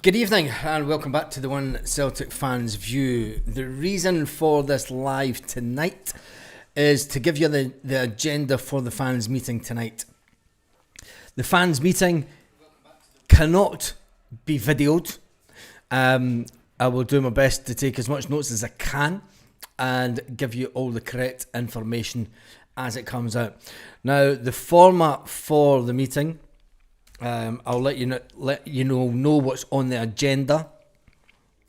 Good evening and welcome back to the One Celtic Fans View. The reason for this live tonight is to give you the agenda for the fans meeting tonight. The fans meeting cannot be videoed. I will do my best to take as much notes as I can and give you all the correct information as it comes out. Now, the format for the meeting, I'll let you know what's on the agenda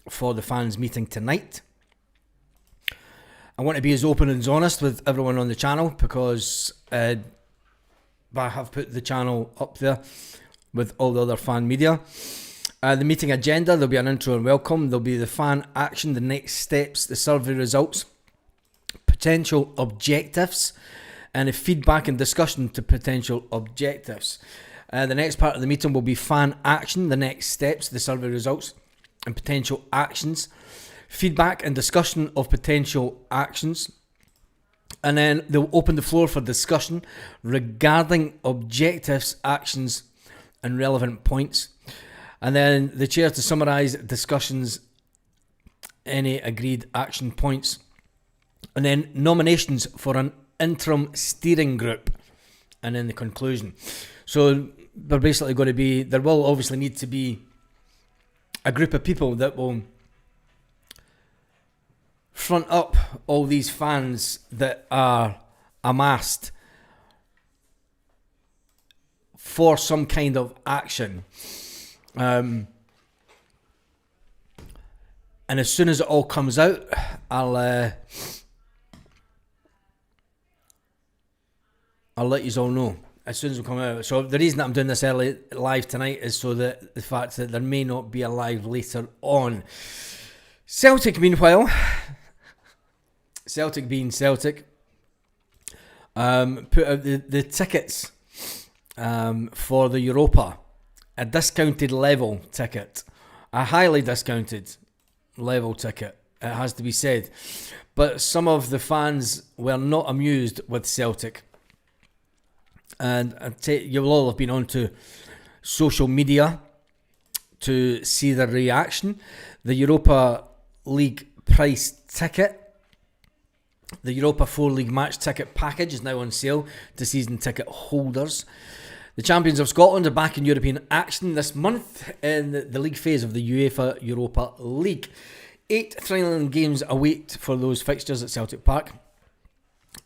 for the fans meeting tonight. I want to be as open and as honest with everyone on the channel because I have put the channel up there with all the other fan media. The meeting agenda, there'll be an intro and welcome. There'll be the fan action, the next steps, the survey results, potential objectives, and a feedback and discussion to potential objectives. The next part of the meeting will be fan action, the next steps, the survey results, and potential actions. Feedback and discussion of potential actions. And then they'll open the floor for discussion regarding objectives, actions, and relevant points. And then the chair to summarise discussions, any agreed action points. And then nominations for an interim steering group. And then the conclusion. So they're basically going to be, there will obviously need to be a group of people that will front up all these fans that are amassed for some kind of action. And as soon as it all comes out, I'll let you all know as soon as we come out. So the reason that I'm doing this early live tonight is so that the fact that there may not be a live later on. Celtic, meanwhile, Celtic being Celtic, put out the tickets for the Europa, a discounted level ticket, a highly discounted level ticket, it has to be said. But some of the fans were not amused with Celtic. And you will all have been onto social media to see the reaction. The Europa League price ticket, the Europa 4 League match ticket package is now on sale to season ticket holders. The champions of Scotland are back in European action this month in the league phase of the UEFA Europa League. 8 thrilling games await for those fixtures at Celtic Park.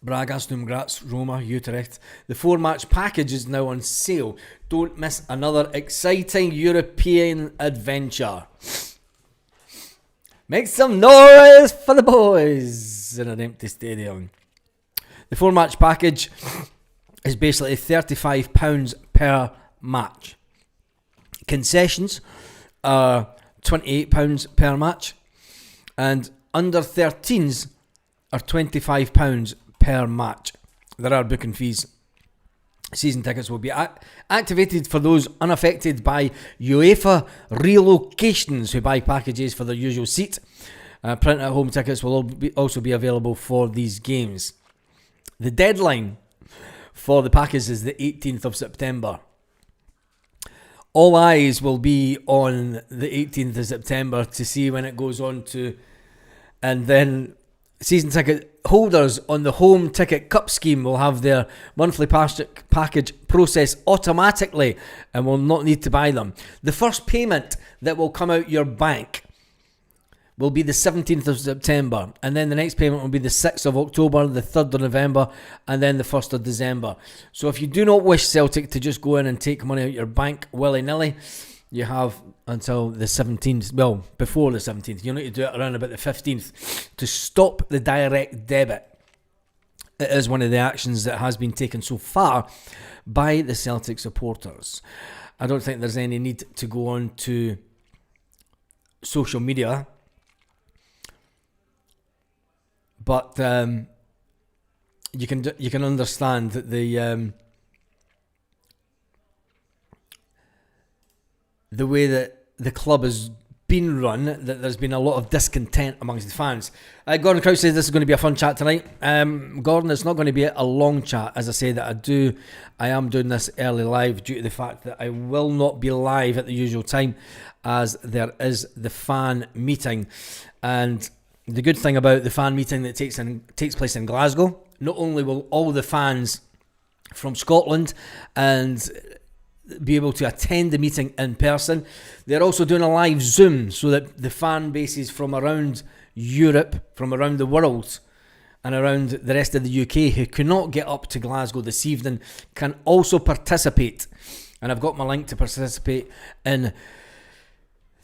Braga, Sturm Graz, Roma, Utrecht. The 4-match package is now on sale. Don't miss another exciting European adventure. Make some noise for the boys in an empty stadium. The 4-match package is basically £35 per match. Concessions are £28 per match. And under 13s are £25 per match. There are booking fees. Season tickets will be activated for those unaffected by UEFA relocations who buy packages for their usual seat. Print at home tickets will also be available for these games. The deadline for the package is the 18th of September. All eyes will be on the 18th of September to see when it goes on to, and then season ticket holders on the home ticket cup scheme will have their monthly package processed automatically and will not need to buy them. The first payment that will come out your bank will be the 17th of September, and then the next payment will be the 6th of October, the 3rd of November, and then the 1st of December. So if you do not wish Celtic to just go in and take money out your bank willy-nilly, you have until the 17th, well, before the 17th. You'll need to do it around about the 15th to stop the direct debit. It is one of the actions that has been taken so far by the Celtic supporters. I don't think there's any need to go on to social media, but you can understand that the way that the club is been run, that there's been a lot of discontent amongst the fans. Gordon Crouch says this is going to be a fun chat tonight. Gordon, it's not going to be a long chat. As I say that I am doing this early live due to the fact that I will not be live at the usual time, as there is the fan meeting. And the good thing about the fan meeting that takes place in Glasgow, not only will all the fans from Scotland and be able to attend the meeting in person, they're also doing a live Zoom so that the fan bases from around Europe, from around the world and around the rest of the UK who cannot get up to Glasgow this evening can also participate. And I've got my link to participate in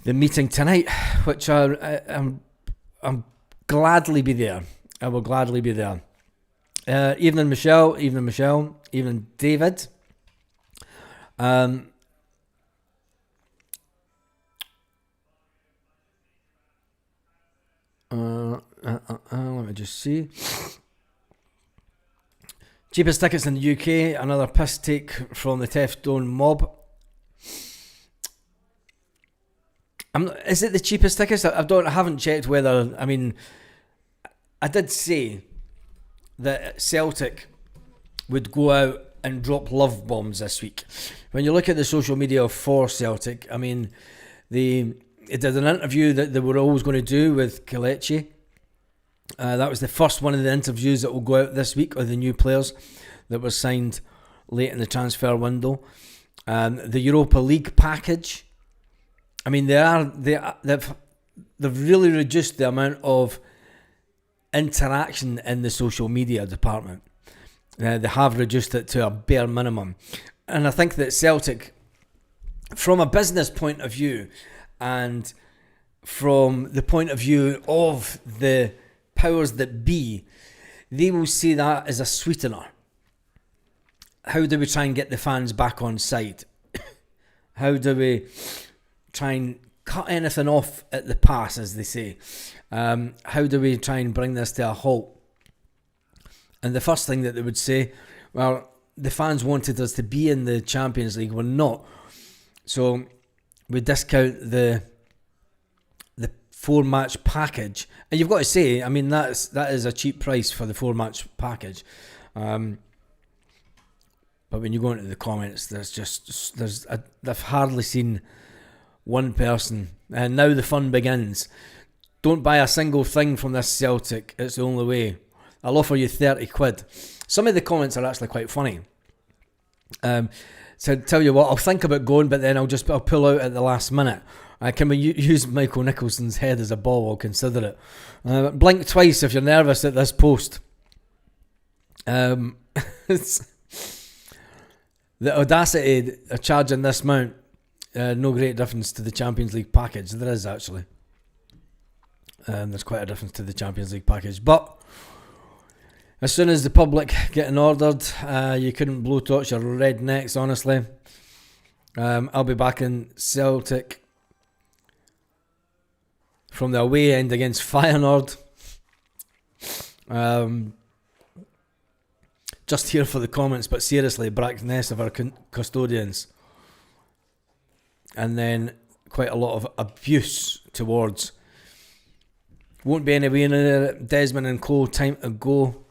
the meeting tonight, which I'm gladly be there. I will gladly be there. Evening Michelle, evening David. Let me just see. Cheapest tickets in the UK, another piss take from the Tefton mob. Is it the cheapest tickets? I haven't checked whether, I did say that Celtic would go out and drop love bombs this week. When you look at the social media for Celtic, they did an interview that they were always going to do with Kelechi. That was the first one of the interviews that will go out this week with the new players that were signed late in the transfer window. The Europa League package. They've really reduced the amount of interaction in the social media department. They have reduced it to a bare minimum. And I think that Celtic, from a business point of view and from the point of view of the powers that be, they will see that as a sweetener. How do we try and get the fans back on side? How do we try and cut anything off at the pass, as they say? How do we try and bring this to a halt? And the first thing that they would say, well, the fans wanted us to be in the Champions League, we're not. So we discount the 4-match package. And you've got to say, that is a cheap price for the 4-match package. But when you go into the comments, I've hardly seen one person. And now the fun begins. Don't buy a single thing from this Celtic. It's the only way. I'll offer you 30 quid. Some of the comments are actually quite funny. So tell you what, I'll think about going, but then I'll pull out at the last minute. Can we use Michael Nicholson's head as a ball? I'll consider it. Blink twice if you're nervous at this post. The audacity of charging this amount, no great difference to the Champions League package. There is actually. There's quite a difference to the Champions League package. But as soon as the public getting ordered, you couldn't blowtorch your rednecks, honestly. I'll be back in Celtic from the away end against Feyenoord. Just here for the comments, but seriously, Brackness of our custodians. And then quite a lot of abuse towards. Won't be anywhere near it. Desmond and Co. Time to go.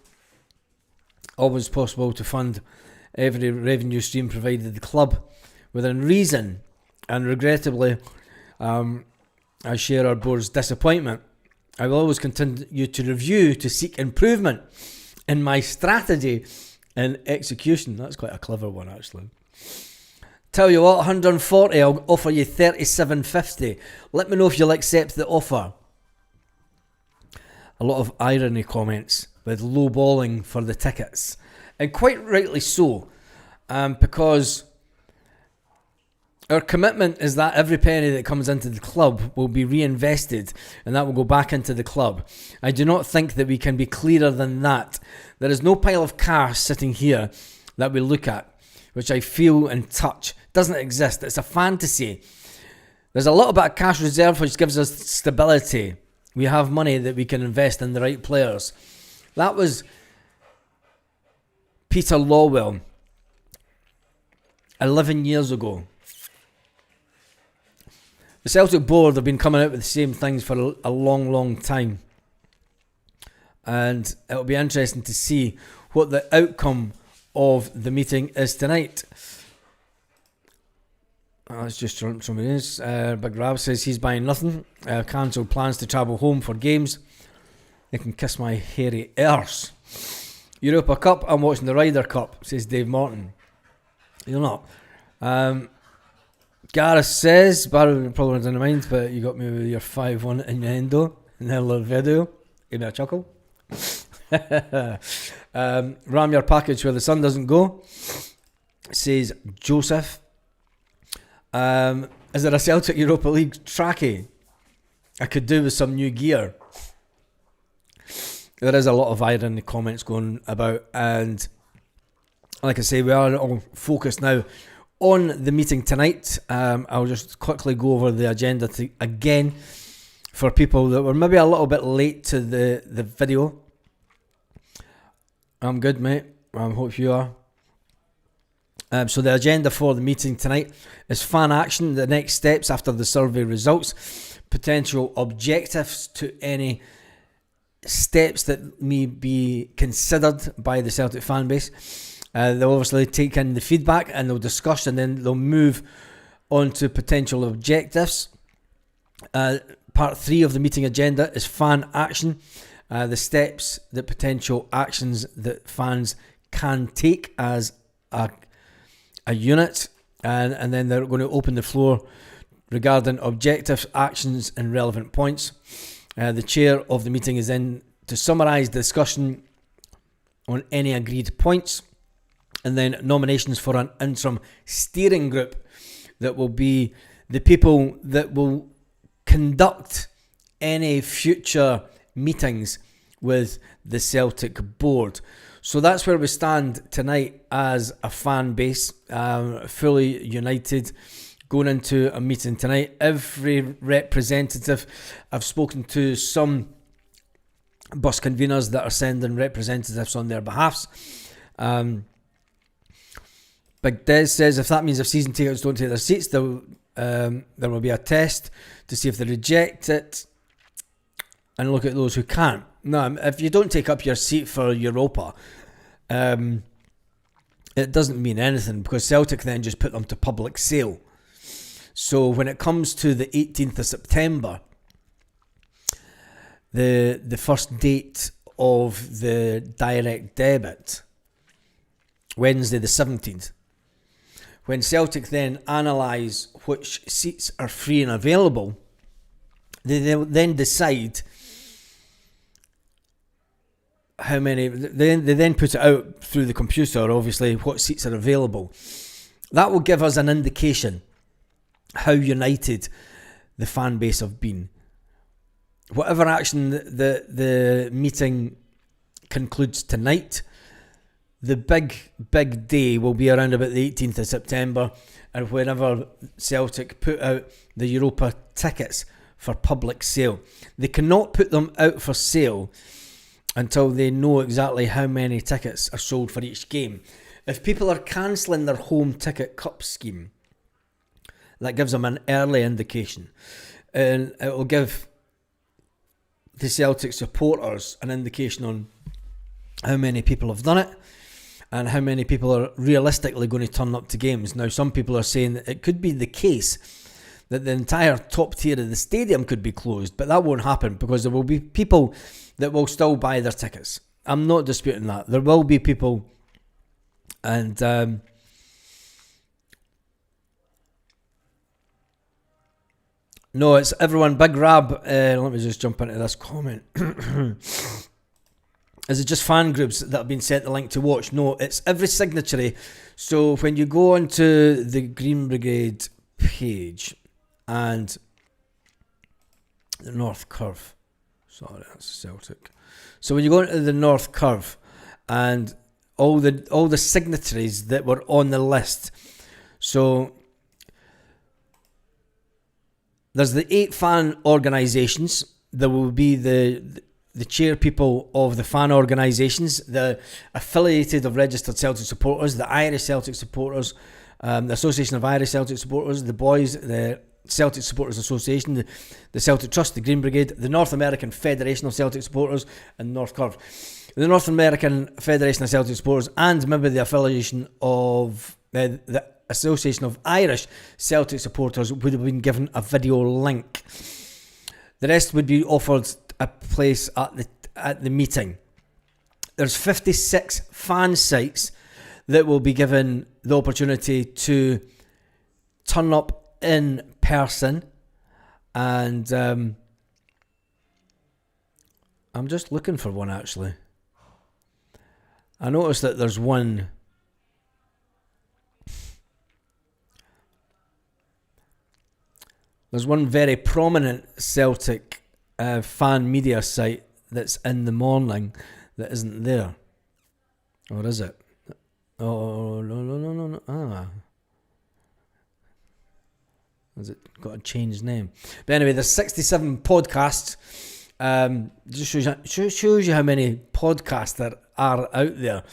Always possible to fund every revenue stream provided the club within reason, and regrettably, I share our board's disappointment. I will always continue to review to seek improvement in my strategy and execution. That's quite a clever one, actually. Tell you what, 140, I'll offer you 37.50. Let me know if you'll accept the offer. A lot of irony comments with lowballing for the tickets, and quite rightly so, because our commitment is that every penny that comes into the club will be reinvested, and that will go back into the club. I do not think that we can be clearer than that. There is no pile of cash sitting here that we look at, which I feel and touch. Doesn't exist. It's a fantasy. There's a little bit of cash reserve which gives us stability. We have money that we can invest in the right players. That was Peter Lawwell 11 years ago. The Celtic board have been coming out with the same things for a long time. And it'll be interesting to see what the outcome of the meeting is tonight. That's just somebody else. Big Rab says he's buying nothing. Cancelled plans to travel home for games. They can kiss my hairy arse. Europa Cup, I'm watching the Ryder Cup, says Dave Morton. You're not. Gareth says, Barry probably doesn't mind, but you got me with your 5-1 innuendo in that little video. Give me a chuckle. Ram your package where the sun doesn't go, says Joseph. Is there a Celtic Europa League trackie I could do with some new gear? There is a lot of iron in the comments going about, and like I say, we are all focused now on the meeting tonight. I'll just quickly go over the agenda again for people that were maybe a little bit late to the video. I'm good, mate. I hope you are. So the agenda for the meeting tonight is fan action, the next steps after the survey results, potential objectives to any steps that may be considered by the Celtic fan base. They'll obviously take in the feedback and they'll discuss, and then they'll move on to potential objectives. Part 3 of the meeting agenda is fan action, the steps, the potential actions that fans can take as a unit, and then they're going to open the floor regarding objectives, actions and relevant points. The chair of the meeting is in to summarise the discussion on any agreed points, and then nominations for an interim steering group that will be the people that will conduct any future meetings with the Celtic board. So that's where we stand tonight as a fan base, fully united, going into a meeting tonight. Every representative, I've spoken to some bus conveners that are sending representatives on their behalfs. Big Des says if that means if season tickets don't take their seats, there will be a test to see if they reject it and look at those who can't. No, if you don't take up your seat for Europa, it doesn't mean anything, because Celtic then just put them to public sale. So when it comes to the 18th of September, the first date of the direct debit, Wednesday the 17th, when Celtic then analyse which seats are free and available, they then decide how many. They then put it out through the computer, obviously, what seats are available. That will give us an indication how united the fan base have been. Whatever action the meeting concludes tonight, the big day will be around about the 18th of September, and whenever Celtic put out the Europa tickets for public sale. They cannot put them out for sale until they know exactly how many tickets are sold for each game. If people are cancelling their home ticket cup scheme, that gives them an early indication, and it will give the Celtic supporters an indication on how many people have done it and how many people are realistically going to turn up to games. Now, some people are saying that it could be the case that the entire top tier of the stadium could be closed, but that won't happen because there will be people that will still buy their tickets. I'm not disputing that. There will be people, and no, it's everyone. Big Rab, let me just jump into this comment. Is it just fan groups that have been sent the link to watch? No, it's every signatory. So when you go onto the Green Brigade page and the North Curve, sorry, that's Celtic. So when you go into the North Curve and all the signatories that were on the list, so there's the 8 fan organisations. There will be the chair people of the fan organisations, the affiliated of registered Celtic supporters, the Irish Celtic supporters, the Association of Irish Celtic supporters, the boys, the Celtic Supporters Association, the Celtic Trust, the Green Brigade, the North American Federation of Celtic Supporters, and North Curve. The North American Federation of Celtic Supporters and maybe the affiliation of the Association of Irish Celtic Supporters would have been given a video link. The rest would be offered a place at the meeting. There's 56 fan sites that will be given the opportunity to turn up in person, and I'm just looking for one actually. I noticed that there's one. There's one very prominent Celtic fan media site that's in the morning that isn't there. Or is it? Oh, no. Has it got a changed name? But anyway, there's 67 podcasts. Just shows you how many podcasts there are out there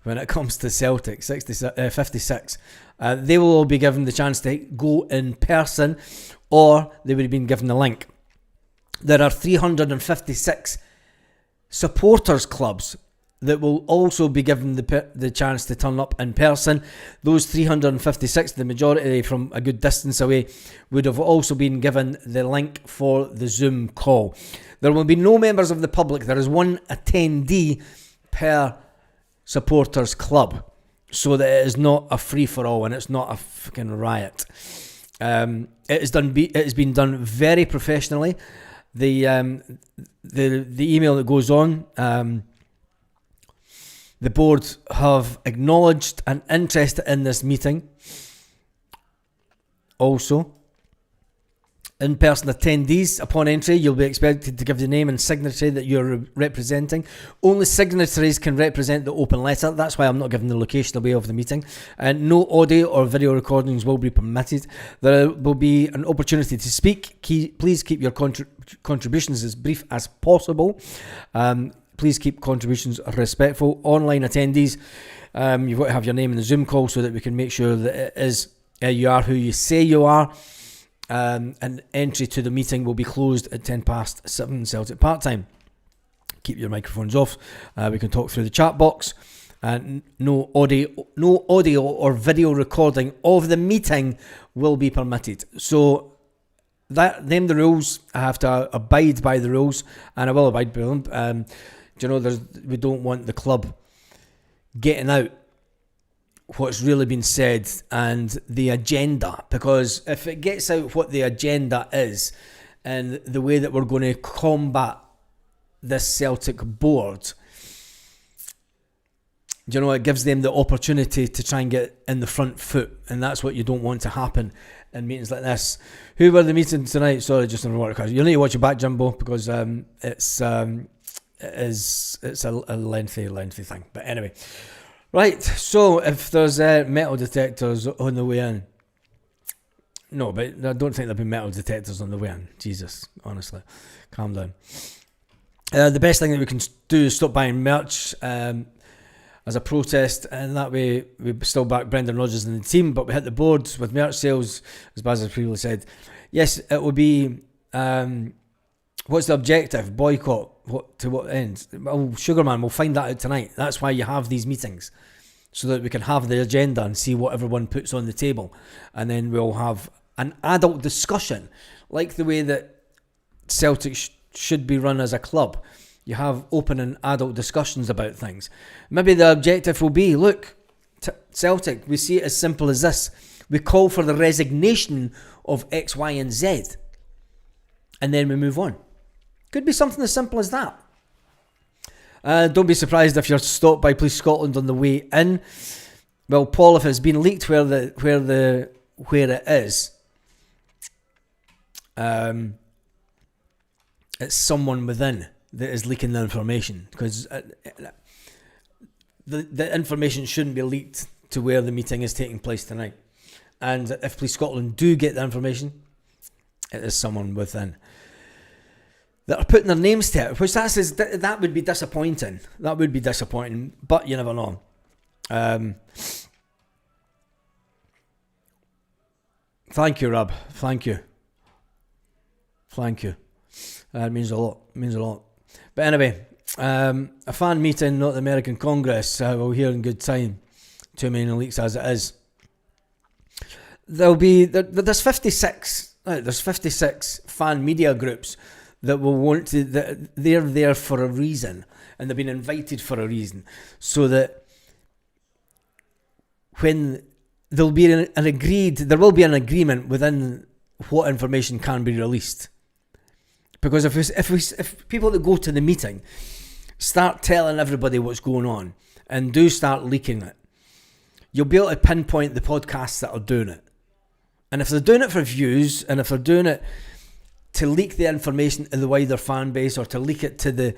when it comes to Celtic. 56. They will all be given the chance to go in person, or they would have been given the link. There are 356 supporters clubs that will also be given the chance to turn up in person. Those 356, the majority from a good distance away, would have also been given the link for the Zoom call. There will be no members of the public. There is one attendee per supporters club, so that it is not a free-for-all and it's not a fucking riot. It has been done very professionally. The email that goes on, the board have acknowledged an interest in this meeting. Also, in-person attendees, upon entry, you'll be expected to give the name and signatory that you're representing. Only signatories can represent the open letter. That's why I'm not giving the location away of the meeting. And no audio or video recordings will be permitted. There will be an opportunity to speak. Please keep your contributions as brief as possible. Please keep contributions respectful. Online attendees, you've got to have your name in the Zoom call so that we can make sure that it is you are who you say you are. And entry to the meeting will be closed at 7:10 Celtic Park time. Keep your microphones off. We can talk through the chat box. No audio or video recording of the meeting will be permitted. So them the rules. I have to abide by the rules, and I will abide by them. We don't want the club getting out what's really been said and the agenda, because if it gets out what the agenda is and the way that we're going to combat this Celtic board, it gives them the opportunity to try and get in the front foot, and that's what you don't want to happen in meetings like this. Who were the meeting tonight? Sorry, just in the water. You'll need to watch it back, Jimbo, because it's a lengthy thing. But anyway. Right, so if there's metal detectors on the way in, no, but I don't think there'll be metal detectors on the way in. Jesus, honestly, calm down. The best thing that we can do is stop buying merch as a protest, and that way we still back Brendan Rodgers and the team, but we hit the board with merch sales, as Baz has previously said. Yes, it will be, what's the objective? Boycott. To what end? Well, Sugarman, we'll find that out tonight. That's why you have these meetings, so that we can have the agenda and see what everyone puts on the table, and then we'll have an adult discussion, like the way that Celtic should be run as a club. You have open and adult discussions about things. Maybe the objective will be, look, Celtic, we see it as simple as this. We call for the resignation of X, Y, and Z, and then we move on. Could be something as simple as that. Don't be surprised if you're stopped by Police Scotland on the way in. Well, Paul, if it's been leaked where it is, it's someone within that is leaking the information, because the information shouldn't be leaked to where the meeting is taking place tonight. And if Police Scotland do get the information, it is someone within that are putting their names to it, which that would be disappointing. That would be disappointing, but you never know. Thank you, Rob. Thank you. It means a lot. But anyway, a fan meeting, not the American Congress. We'll hear in good time. Too many leaks as it is. There's 56. There's 56 fan media groups that will want to. They're there for a reason, and they've been invited for a reason, so that when there will be an agreement within what information can be released. Because if people that go to the meeting start telling everybody what's going on and do start leaking it, you'll be able to pinpoint the podcasts that are doing it. And if they're doing it for views, and if they're doing it to leak the information to the wider fan base, or to leak it to the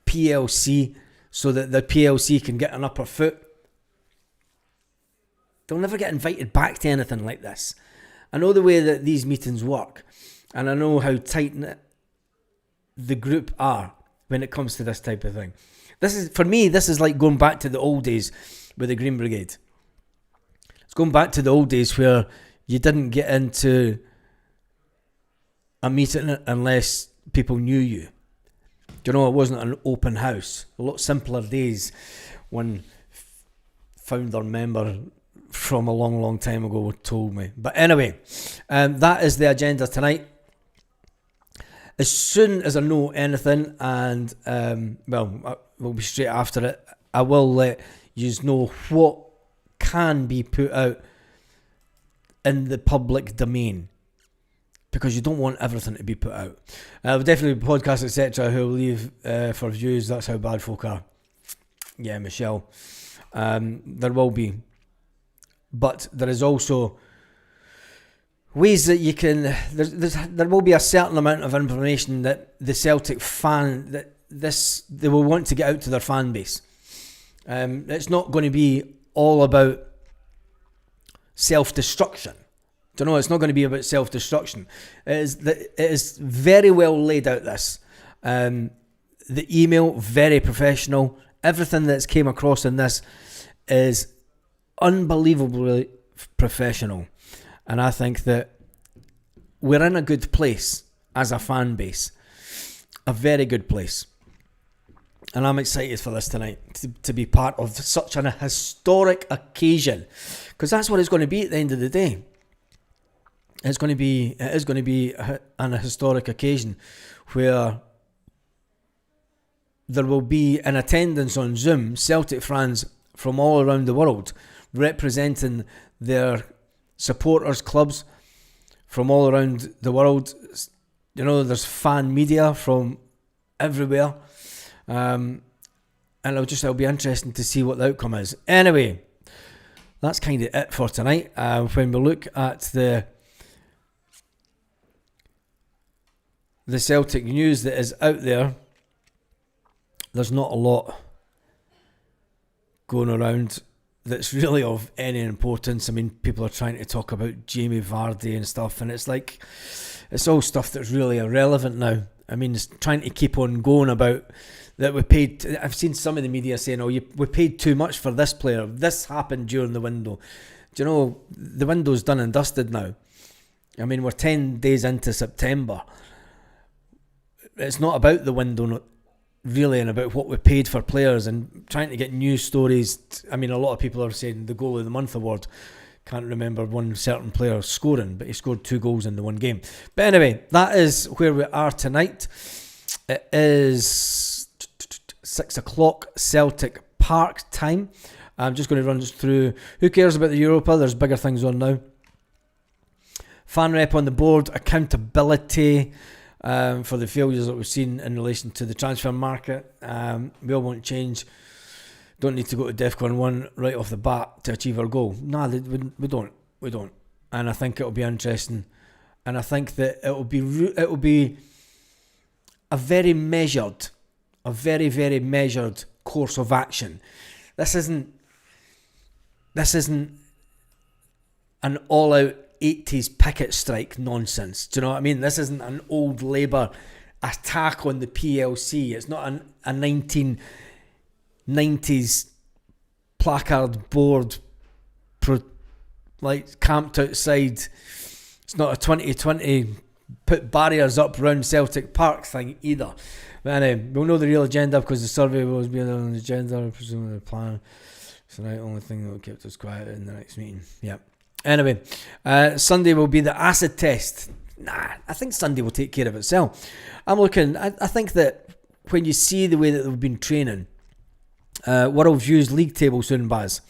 PLC so that the PLC can get an upper foot, they'll never get invited back to anything like this. I know the way that these meetings work, and I know how tight-knit the group are when it comes to this type of thing. For me, this is like going back to the old days with the Green Brigade. It's going back to the old days where you didn't get into a meeting unless people knew you. Do you know, it wasn't an open house. A lot simpler days. One founder member from a long, long time ago told me. But anyway, that is the agenda tonight. As soon as I know anything, and we'll be straight after it, I will let you know what can be put out in the public domain, because you don't want everything to be put out. Definitely podcasts, etc., who will leave for views. That's how bad folk are. Yeah, Michelle. There will be. But there is also ways that you can. There will be a certain amount of information that the Celtic fan they will want to get out to their fan base. It's not going to be all about self-destruction. Do you know? It's not going to be about self-destruction. It is very well laid out. This, the email, very professional. Everything that's came across in this is unbelievably professional, and I think that we're in a good place as a fan base, a very good place, and I'm excited for this tonight to be part of such an historic occasion, because that's what it's going to be at the end of the day. It is going to be an historic occasion where there will be in attendance on Zoom Celtic fans from all around the world, representing their supporters clubs from all around the world. You know, there's fan media from everywhere, and it'll be interesting to see what the outcome is. Anyway, that's kind of it for tonight. When we look at the Celtic news that is out there, there's not a lot going around that's really of any importance. I mean, people are trying to talk about Jamie Vardy and stuff, and it's like, it's all stuff that's really irrelevant now. I mean, it's trying to keep on going about that we paid. I've seen some of the media saying, we paid too much for this player. This happened during the window. Do you know, the window's done and dusted now. I mean, we're 10 days into September. It's not about the window really, and about what we paid for players, and trying to get news stories. I mean, a lot of people are saying the Goal of the Month award. Can't remember one certain player scoring, but he scored 2 goals in the one game. But anyway, that is where we are tonight. It is 6 o'clock Celtic Park time. I'm just going to run through. Who cares about the Europa? There's bigger things on now. Fan rep on the board. Accountability for the failures that we've seen in relation to the transfer market. We all want change. Don't need to go to DEFCON 1 right off the bat to achieve our goal. No, we don't. And I think it'll be interesting. And I think that it will be a very very measured course of action. This isn't an all-out 80s picket strike nonsense. Do you know what I mean? This isn't an old Labour attack on the PLC. It's not a 1990s placard board like camped outside. It's not a 2020 put barriers up around Celtic Park thing either. But anyway, we'll know the real agenda because the survey was being on the agenda, presumably the plan. It's the only thing that kept us quiet in the next meeting. Yeah. Anyway, Sunday will be the acid test. I think Sunday will take care of itself. I think that when you see the way that they've been training, World Views League Table soon, Baz.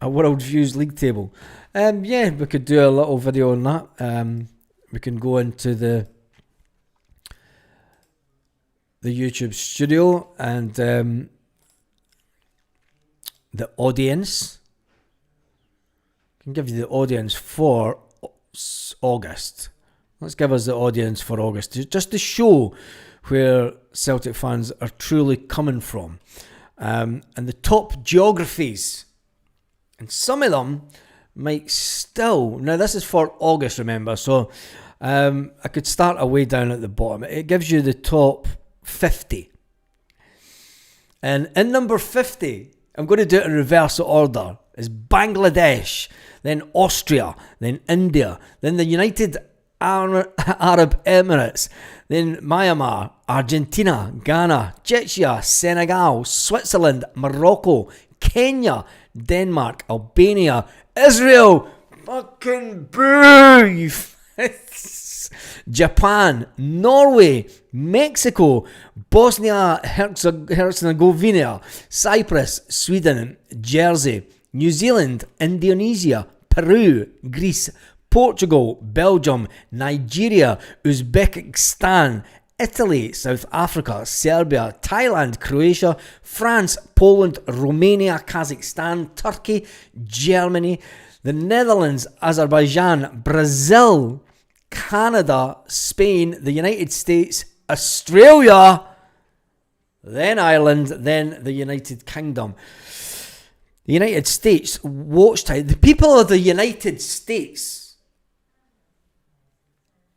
A World Views League Table. Yeah, we could do a little video on that. We can go into the YouTube studio and the audience. I can give you the audience for August. Let's give us the audience for August, just to show where Celtic fans are truly coming from. And the top geographies. And some of them might still... Now, this is for August, remember. So, I could start away down at the bottom. It gives you the top 50. And in number 50, I'm going to do it in reverse order, is Bangladesh, then Austria, then India, then the United Arab Emirates, then Myanmar, Argentina, Ghana, Czechia, Senegal, Switzerland, Morocco, Kenya, Denmark, Albania, Israel, fucking boo, Japan, Norway, Mexico, Bosnia Herzegovina, Cyprus, Sweden, Jersey, New Zealand, Indonesia, Peru, Greece, Portugal, Belgium, Nigeria, Uzbekistan, Italy, South Africa, Serbia, Thailand, Croatia, France, Poland, Romania, Kazakhstan, Turkey, Germany, the Netherlands, Azerbaijan, Brazil, Canada, Spain, the United States, Australia, then Ireland, then the United Kingdom. The United States watch time. The people of the United States,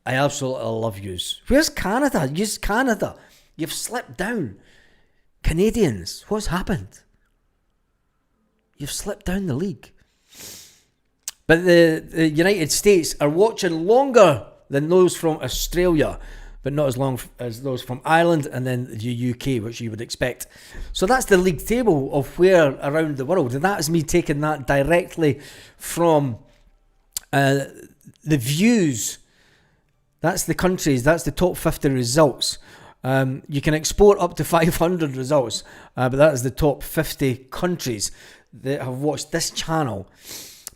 I absolutely love yous. Where's Canada? Use Canada. You've slipped down. Canadians, what's happened? You've slipped down the league. But the United States are watching longer than those from Australia, but not as long as those from Ireland and then the UK, which you would expect. So that's the league table of where around the world. And that is me taking that directly from the views. That's the countries, that's the top 50 results. You can export up to 500 results, but that is the top 50 countries that have watched this channel.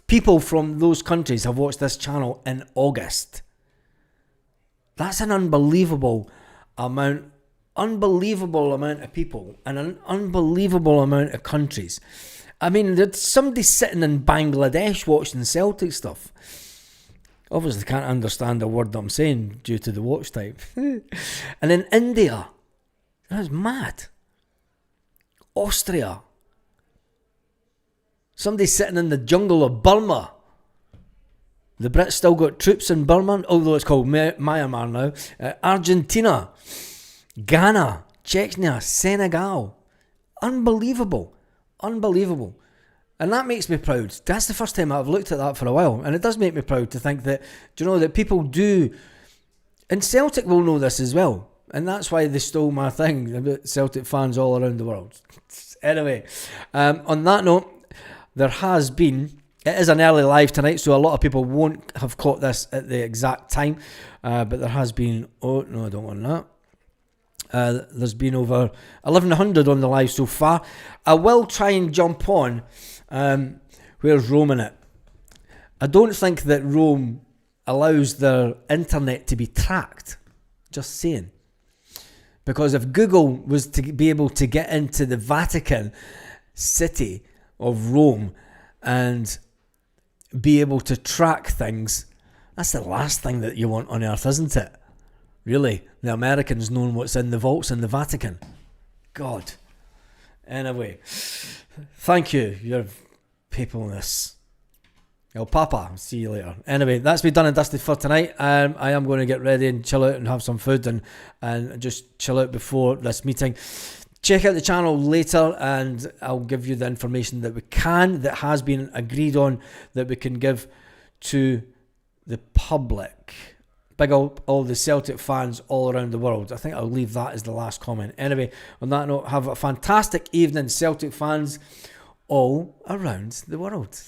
People from those countries have watched this channel in August. That's an unbelievable amount of people and an unbelievable amount of countries. I mean, there's somebody sitting in Bangladesh watching Celtic stuff. Obviously can't understand a word that I'm saying due to the watch time. And in India, that's mad. Austria. Somebody sitting in the jungle of Burma. The Brits still got troops in Burma, although it's called Myanmar now. Argentina, Ghana, Chechnya, Senegal. Unbelievable. And that makes me proud. That's the first time I've looked at that for a while. And it does make me proud to think that, do you know, that people do... And Celtic will know this as well. And that's why they stole my thing about Celtic fans all around the world. Anyway, on that note, there has been... It is an early live tonight, so a lot of people won't have caught this at the exact time. But there has been... Oh, no, I don't want that. There's been over 1,100 on the live so far. I will try and jump on... where's Rome in it? I don't think that Rome allows their internet to be tracked. Just saying. Because if Google was to be able to get into the Vatican City of Rome and be able to track things, that's the last thing that you want on earth, isn't it? Really? The Americans knowing what's in the vaults in the Vatican. God. Anyway, thank you, your peopleness. El Papa, see you later. Anyway, that's me done and dusted for tonight. I am going to get ready and chill out and have some food and just chill out before this meeting. Check out the channel later and I'll give you the information that we can, that has been agreed on, that we can give to the public. Big up all the Celtic fans all around the world. I think I'll leave that as the last comment. Anyway, on that note, have a fantastic evening, Celtic fans all around the world.